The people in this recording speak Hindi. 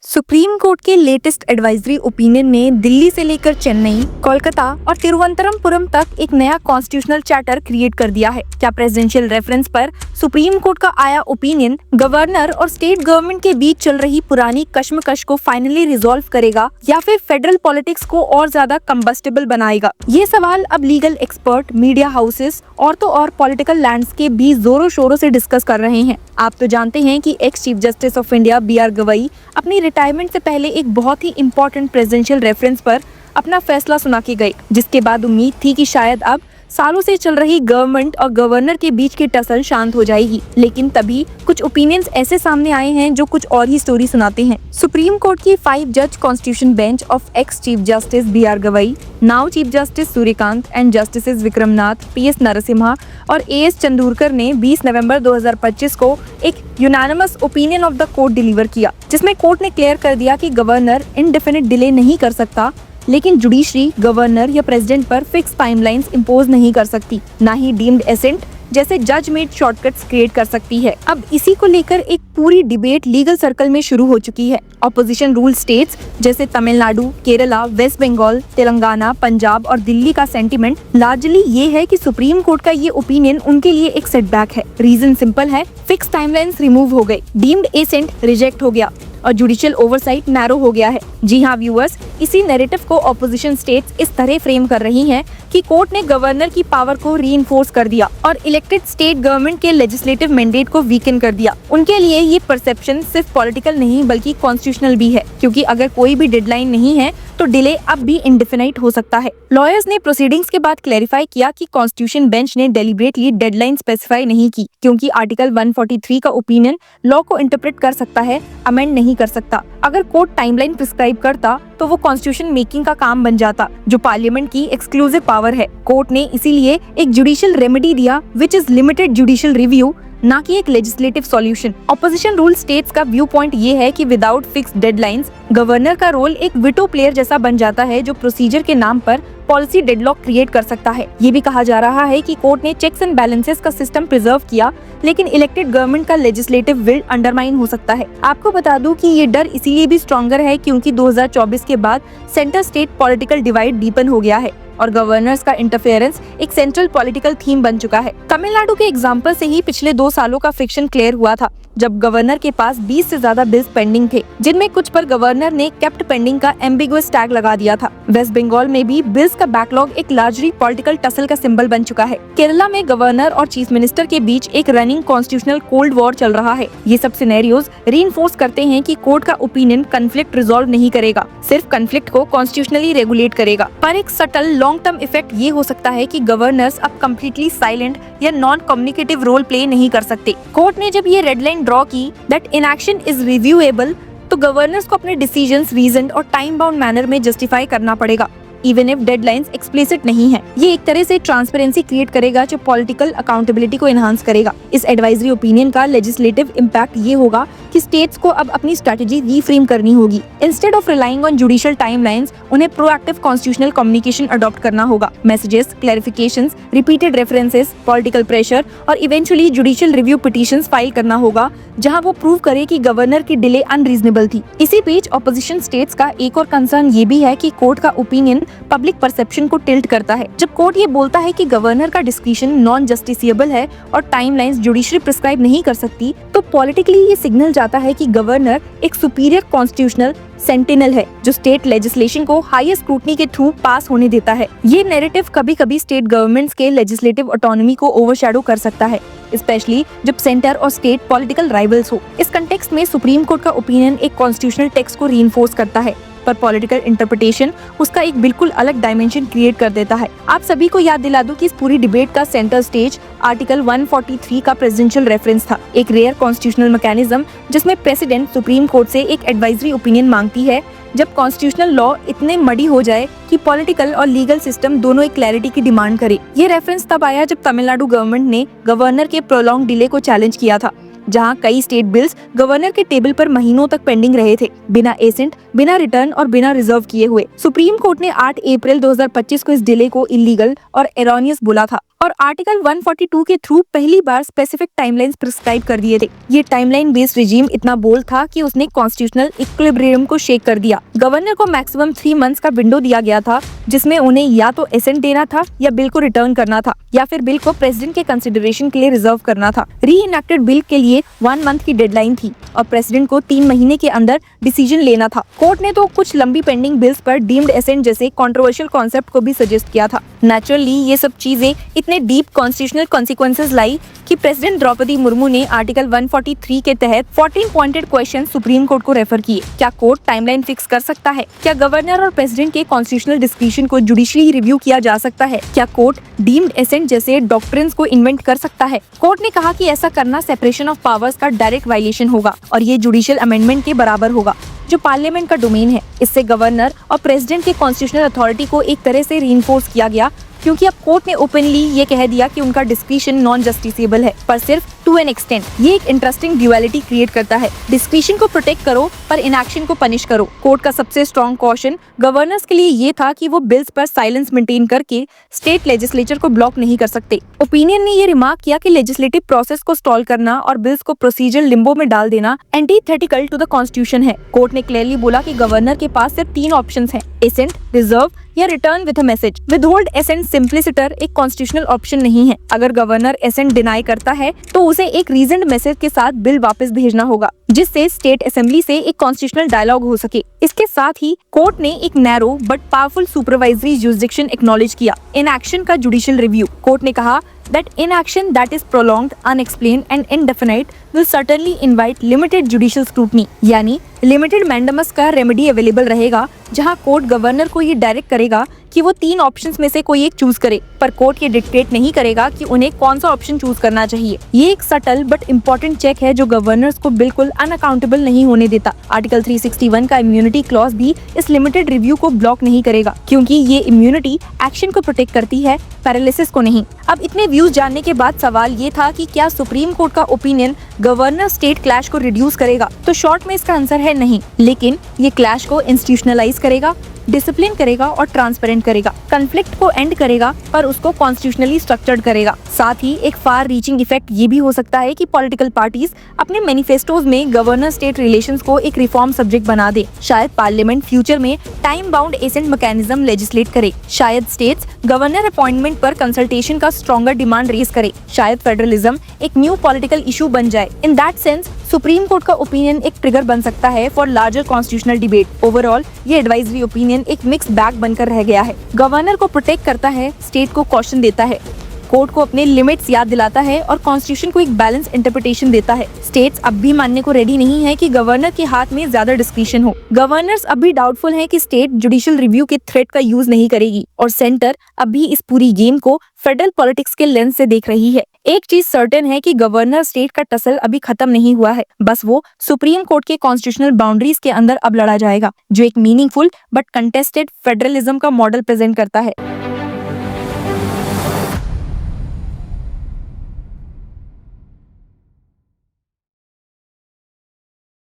सुप्रीम कोर्ट के लेटेस्ट एडवाइजरी ओपिनियन ने दिल्ली से लेकर चेन्नई, कोलकाता और तिरुवनंतपुरम तक एक नया कॉन्स्टिट्यूशनल चार्टर क्रिएट कर दिया है। क्या प्रेसिडेंशियल रेफरेंस पर सुप्रीम कोर्ट का आया ओपिनियन गवर्नर और स्टेट गवर्नमेंट के बीच चल रही पुरानी कश्मकश को फाइनली रिजॉल्व करेगा या फिर फेडरल पॉलिटिक्स को और ज्यादा कंबस्टेबल बनाएगा? ये सवाल अब लीगल एक्सपर्ट, मीडिया हाउसेस और पॉलिटिकल लैंडस्केप भी जोरों शोरों से डिस्कस कर रहे हैं। आप तो जानते हैं कि ex chief justice of India BR Gavai अपनी रिटायरमेंट से पहले एक बहुत ही इम्पोर्टेंट प्रेसिडेंशियल रेफरेंस पर अपना फैसला सुना के गए, जिसके बाद उम्मीद थी कि शायद अब सालों से चल रही गवर्नमेंट और गवर्नर के बीच की टसल शांत हो जाएगी। लेकिन तभी कुछ ओपिनियंस ऐसे सामने आए हैं जो कुछ और ही स्टोरी सुनाते हैं। सुप्रीम कोर्ट की 5 जज constitution bench of ex chief justice BR Gavai, now chief justice Suryakant and justice Vikram Nath, PS Narasimha और AS चंदूरकर ने 20 नवंबर 2025 को एक unanimous opinion of the court deliver किया, जिसमें कोर्ट ने क्लियर कर दिया कि गवर्नर इनडेफिनिट डिले नहीं कर सकता, लेकिन जुडिशरी गवर्नर या प्रेसिडेंट पर फिक्स टाइमलाइंस इंपोज नहीं कर सकती, ना ही डीम्ड एसेंट जैसे जज मेड शॉर्टकट्स क्रिएट कर सकती है। अब इसी को लेकर एक पूरी डिबेट लीगल सर्कल में शुरू हो चुकी है। ऑपोजिशन रूल स्टेट्स जैसे तमिलनाडु, केरला, वेस्ट बंगाल, तेलंगाना, पंजाब और दिल्ली का सेंटीमेंट लार्जली ये है कि सुप्रीम कोर्ट का ये ओपिनियन उनके लिए एक सेटबैक है। रीजन सिंपल है, फिक्स टाइमलाइंस रिमूव हो गए, डीम्ड एसेंट रिजेक्ट हो गया और जुडिशियल ओवरसाइट नैरो हो गया है। जी हाँ व्यूअर्स, इसी नैरेटिव को ऑपोजिशन स्टेट्स इस तरह फ्रेम कर रही हैं कि कोर्ट ने गवर्नर की पावर को रीइंफोर्स कर दिया और इलेक्टेड स्टेट गवर्नमेंट के लेजिस्लेटिव मैंडेट को वीकन कर दिया। उनके लिए ये परसेप्शन सिर्फ पॉलिटिकल नहीं बल्कि कॉन्स्टिट्यूशनल भी है, क्योंकि अगर कोई भी डेडलाइन नहीं है तो डिले अब भी इंडेफिनाइट हो सकता है। लॉयर्स ने प्रोसीडिंग्स के बाद क्लैरिफाई किया कि कॉन्स्टिट्यूशन बेंच ने डेलिब्रेटली डेडलाइन स्पेसिफाई नहीं की, क्योंकि आर्टिकल 143 का ओपिनियन लॉ को इंटरप्रेट कर सकता है, अमेंड नहीं कर सकता। अगर कोर्ट टाइमलाइन प्रिस्क्राइब करता तो वो कॉन्स्टिट्यूशन मेकिंग का काम बन जाता, जो पार्लियामेंट की एक्सक्लूसिव पावर है। कोर्ट ने इसीलिए एक जुडिशियल रेमेडी दिया, which is limited judicial review, ना कि एक legislative solution. Opposition rule states का व्यू पॉइंट ये है कि विदाउट फिक्स्ड डेडलाइंस गवर्नर का रोल एक विटो प्लेयर जैसा बन जाता है, जो प्रोसीजर के नाम पर पॉलिसी डेडलॉक क्रिएट कर सकता है। ये भी कहा जा रहा है कि कोर्ट ने चेक्स एंड बैलेंसेस का सिस्टम प्रिजर्व किया, लेकिन इलेक्टेड गवर्नमेंट का लेजिस्लेटिव विल अंडरमाइन हो सकता है। आपको बता दूं कि ये डर इसीलिए भी स्ट्रॉन्गर है क्योंकि 2024 के बाद centre state political divide deepen हो गया है और गवर्नर्स का इंटरफेरेंस एक सेंट्रल पॉलिटिकल थीम बन चुका है। तमिलनाडु के एग्जाम्पल से ही पिछले 2 सालों का फ्रिक्शन क्लियर हुआ था, जब गवर्नर के पास 20 से ज्यादा बिल्स पेंडिंग थे, जिनमें कुछ पर गवर्नर ने केप्ट पेंडिंग का एम्बिगुअस टैग लगा दिया था। वेस्ट बंगाल में भी बिल्स का बैकलॉग एक लार्जली पॉलिटिकल टसल का सिंबल बन चुका है। केरला में गवर्नर और चीफ मिनिस्टर के बीच एक रनिंग कॉन्स्टिट्यूशनल कोल्ड वॉर चल रहा है। ये सब सिनेरियोज रीइंफोर्स करते हैं कि कोर्ट का ओपिनियन कन्फ्लिक्ट रिजॉल्व नहीं करेगा, सिर्फ कन्फ्लिक्ट को कॉन्स्टिट्यूशनली रेगुलेट करेगा। पर एक सटल लॉन्ग टर्म इफेक्ट ये हो सकता है कि गवर्नर्स अब कम्प्लीटली साइलेंट या नॉन कम्युनिकेटिव रोल प्ले नहीं कर सकते। कोर्ट ने जब ये रेड लाइन ड्रॉ की दैट इनएक्शन इज रिव्यूएबल, तो गवर्नर्स को अपने डिसीजंस रीजन और टाइम बाउंड मैनर में जस्टिफाई करना पड़ेगा, इवन इफ डेडलाइंस एक्सप्लिसिट नहीं है। ये एक तरह से ट्रांसपेरेंसी क्रिएट करेगा जो पॉलिटिकल अकाउंटेबिलिटी को एनहांस करेगा। इस एडवाइजरी ओपिनियन का लेजिस्लेटिव इम्पैक्ट ये होगा कि स्टेट्स को अब अपनी स्ट्रेटजी रीफ्रेम करनी होगी। Instead of relying on judicial timelines, उन्हें प्रोएक्टिव कॉन्स्टिट्यूशनल कम्युनिकेशन अडॉप्ट करना होगा। Messages, clarifications, repeated references, political pressure और eventually judicial review petitions file करना होगा, जहां वो प्रूव करे कि गवर्नर की डिले अनरीजनेबल थी। इसी बीच ऑपोजिशन स्टेट्स का एक और कंसर्न ये भी है कि कोर्ट का ओपिनियन पब्लिक परसेप्शन को टिल्ट करता है। जब कोर्ट ये बोलता है कि गवर्नर का डिस्क्रिशन नॉन जस्टिसिएबल है और टाइमलाइंस जुडिशरी प्रिस्क्राइब नहीं कर सकती, तो पॉलिटिकली ये सिग्नल जाता है कि गवर्नर एक सुपीरियर कॉन्स्टिट्यूशनल सेंटिनल है, जो स्टेट लेजिस्लेशन को हाईएस्ट स्क्रूटनी के थ्रू पास होने देता है। ये नैरेटिव कभी-कभी स्टेट गवर्नमेंट्स के लेजिस्लेटिव ऑटोनॉमी को ओवरशैडो कर सकता है, स्पेशली जब सेंटर और स्टेट पॉलिटिकल राइवल्स हो। इस कंटेक्स्ट में सुप्रीम कोर्ट का ओपिनियन एक कॉन्स्टिट्यूशनल टेक्स्ट को रीइंफोर्स करता है, पर पॉलिटिकल इंटरप्रिटेशन उसका एक बिल्कुल अलग डायमेंशन क्रिएट कर देता है। आप सभी को याद दिला दूं कि इस पूरी डिबेट का सेंटर स्टेज आर्टिकल 143 का प्रेसिडेंशियल रेफरेंस था, एक रेयर कॉन्स्टिट्यूशनल मैकेनिज्म जिसमें प्रेसिडेंट सुप्रीम कोर्ट से एक एडवाइजरी ओपिनियन मांगती है जब कॉन्स्टिट्यूशनल लॉ इतने मडी हो जाए कि पॉलिटिकल और लीगल सिस्टम दोनों एक क्लैरिटी की डिमांड करे। ये रेफरेंस तब आया जब तमिलनाडु गवर्नमेंट ने गवर्नर के प्रोलॉन्ग डिले को चैलेंज किया था, जहां कई स्टेट बिल्स गवर्नर के टेबल पर महीनों तक पेंडिंग रहे थे, बिना एसेंट, बिना रिटर्न और बिना रिजर्व किए हुए। सुप्रीम कोर्ट ने 8 अप्रैल 2025 को इस डिले को इलीगल और एरोनियस बोला था। और आर्टिकल 142 के थ्रू पहली बार स्पेसिफिक टाइमलाइंस प्रिस्क्राइब कर दिए थे। ये टाइमलाइन बेस्ड रिजीम इतना बोल्ड था कि उसने कॉन्स्टिट्यूशनल इक्विलिब्रियम को शेक कर दिया। गवर्नर को मैक्सिमम 3 मंथ्स का विंडो दिया गया था, जिसमें उन्हें या तो एसेंट देना था या बिल को रिटर्न करना था, या फिर बिल को प्रेसिडेंट के कंसिडरेशन के लिए रिजर्व करना था। री इनेक्टेड बिल के लिए 1 मंथ की डेडलाइन थी और प्रेसिडेंट को 3 महीने के अंदर डिसीजन लेना था। कोर्ट ने तो कुछ लंबी पेंडिंग बिल्स पर डीम्ड एसेंट जैसे कंट्रोवर्शियल कॉन्सेप्ट को भी सजेस्ट किया था। नेचुरली ये सब चीजें इतने डीप कॉन्स्टिट्यूशनल कॉन्सिक्वेंसेस लाई कि प्रेसिडेंट द्रौपदी मुर्मू ने आर्टिकल 143 के तहत 14 पॉइंटेड क्वेश्चन सुप्रीम कोर्ट को रेफर किए। क्या कोर्ट टाइमलाइन फिक्स कर सकता है? क्या गवर्नर और प्रेसिडेंट के कॉन्स्टिट्यूशनल डिस्क्रिप्शन को जुडिशरी रिव्यू किया जा सकता है? क्या कोर्ट डीम्ड एसेंट जैसे डॉक्ट्रिन्स को इन्वेंट कर सकता है? कोर्ट ने कहा कि ऐसा करना सेपरेशन ऑफ पावर्स का डायरेक्ट वायलेशन होगा और ये जुडिशियल अमेंडमेंट के बराबर होगा, जो पार्लियामेंट का डोमेन है। इससे गवर्नर और प्रेसिडेंट के कॉन्स्टिट्यूशनल अथॉरिटी को एक तरह से रीइंफोर्स किया गया, क्योंकि अब कोर्ट ने ओपनली ये कह दिया कि उनका डिस्क्रिशन नॉन जस्टिसेबल है, पर सिर्फ टू एन एक्सटेंट। ये एक इंटरेस्टिंग ड्युअलिटी क्रिएट करता है। डिस्क्रिशन को प्रोटेक्ट करो पर इनएक्शन को पनिश करो। कोर्ट का सबसे स्ट्रॉन्ग कॉशन गवर्नर्स के लिए ये था कि वो बिल्स पर साइलेंस मेंटेन करके स्टेट लेजिस्लेचर को ब्लॉक नहीं कर सकते। ओपिनियन ने ये रिमार्क किया कि लेजिस्लेटिव प्रोसेस को स्टॉल करना और बिल्स को प्रोसीजर लिम्बो में डाल देना एंटीथेटिकल टू द कॉन्स्टिट्यूशन है। कोर्ट ने क्लियरली बोला कि गवर्नर के पास सिर्फ 3 ऑप्शंस हैं: एसेंट, रिजर्व या return with a message. Withhold assent simpliciter एक कॉन्स्टिट्यूशनल ऑप्शन नहीं है। अगर गवर्नर एसेंट डिनाई करता है तो उसे एक रीजन्ड मैसेज के साथ बिल वापस भेजना होगा, जिससे स्टेट असेंबली से एक कॉन्स्टिट्यूशनल डायलॉग हो सके। इसके साथ ही कोर्ट ने एक narrow but powerful supervisory jurisdiction acknowledge किया, इनएक्शन का जुडिशियल रिव्यू। कोर्ट ने कहा that inaction that is prolonged, unexplained and indefinite will certainly invite limited judicial scrutiny। यानी लिमिटेड मैंडमस का रेमेडी अवेलेबल रहेगा, जहां कोर्ट गवर्नर को ये डायरेक्ट करेगा कि वो 3 ऑप्शंस में से कोई एक चूज करे, पर कोर्ट ये डिक्टेट नहीं करेगा कि उन्हें कौन सा ऑप्शन चूज करना चाहिए। ये एक सटल बट इम्पोर्टेंट चेक है जो गवर्नर्स को बिल्कुल अनअकाउंटेबल नहीं होने देता। आर्टिकल 361 का इम्यूनिटी क्लॉज भी इस लिमिटेड रिव्यू को ब्लॉक नहीं करेगा, क्योंकि ये इम्यूनिटी एक्शन को प्रोटेक्ट करती है, पैरालिसिस को नहीं। अब इतने व्यूज जानने के बाद सवाल ये था कि क्या सुप्रीम कोर्ट का ओपिनियन गवर्नर स्टेट क्लैश को रिड्यूस करेगा? तो शॉर्ट में इसका आंसर है नहीं, लेकिन ये क्लैश को इंस्टीट्यूशनलाइज करेगा, डिसिप्लिन करेगा और ट्रांसपेरेंट करेगा। कॉन्फ्लिक्ट को एंड करेगा पर उसको कॉन्स्टिट्यूशनली स्ट्रक्चर्ड करेगा। साथ ही एक फार रीचिंग इफेक्ट ये भी हो सकता है कि पॉलिटिकल पार्टीज अपने मैनिफेस्टोज में गवर्नर स्टेट रिलेशंस को एक रिफॉर्म सब्जेक्ट बना दे। शायद पार्लियामेंट फ्यूचर में time bound assent mechanism legislate करे। शायद स्टेट्स गवर्नर अपॉइंटमेंट पर कंसल्टेशन का स्ट्रॉन्गर डिमांड रेज करे। शायद फेडरलिज्म एक न्यू पॉलिटिकल इशू बन जाए। In that sense supreme court का ओपिनियन एक ट्रिगर बन सकता है for larger constitutional debate. Overall ये एडवाइजरी ओपिनियन एक मिक्स बैग बनकर रह गया है। गवर्नर को प्रोटेक्ट करता है, स्टेट को कॉशन देता है, कोर्ट को अपने लिमिट्स याद दिलाता है और कॉन्स्टिट्यूशन को एक बैलेंस इंटरप्रिटेशन देता है। स्टेट्स अब भी मानने को रेडी नहीं है कि गवर्नर के हाथ में ज्यादा डिस्क्रिशन हो। गवर्नर्स अब भी डाउटफुल हैं कि स्टेट जुडिशियल रिव्यू के थ्रेट का यूज नहीं करेगी, और सेंटर अब भी इस पूरी गेम को फेडरल पॉलिटिक्स के लेंस से देख रही है। एक चीज सर्टेन है कि गवर्नर स्टेट का टसल अभी खत्म नहीं हुआ है, बस वो सुप्रीम कोर्ट के कॉन्स्टिट्यूशनल बाउंड्रीज के अंदर अब लड़ा जाएगा, जो एक मीनिंगफुल बट कंटेस्टेड फेडरलिज्म का मॉडल प्रेजेंट करता है।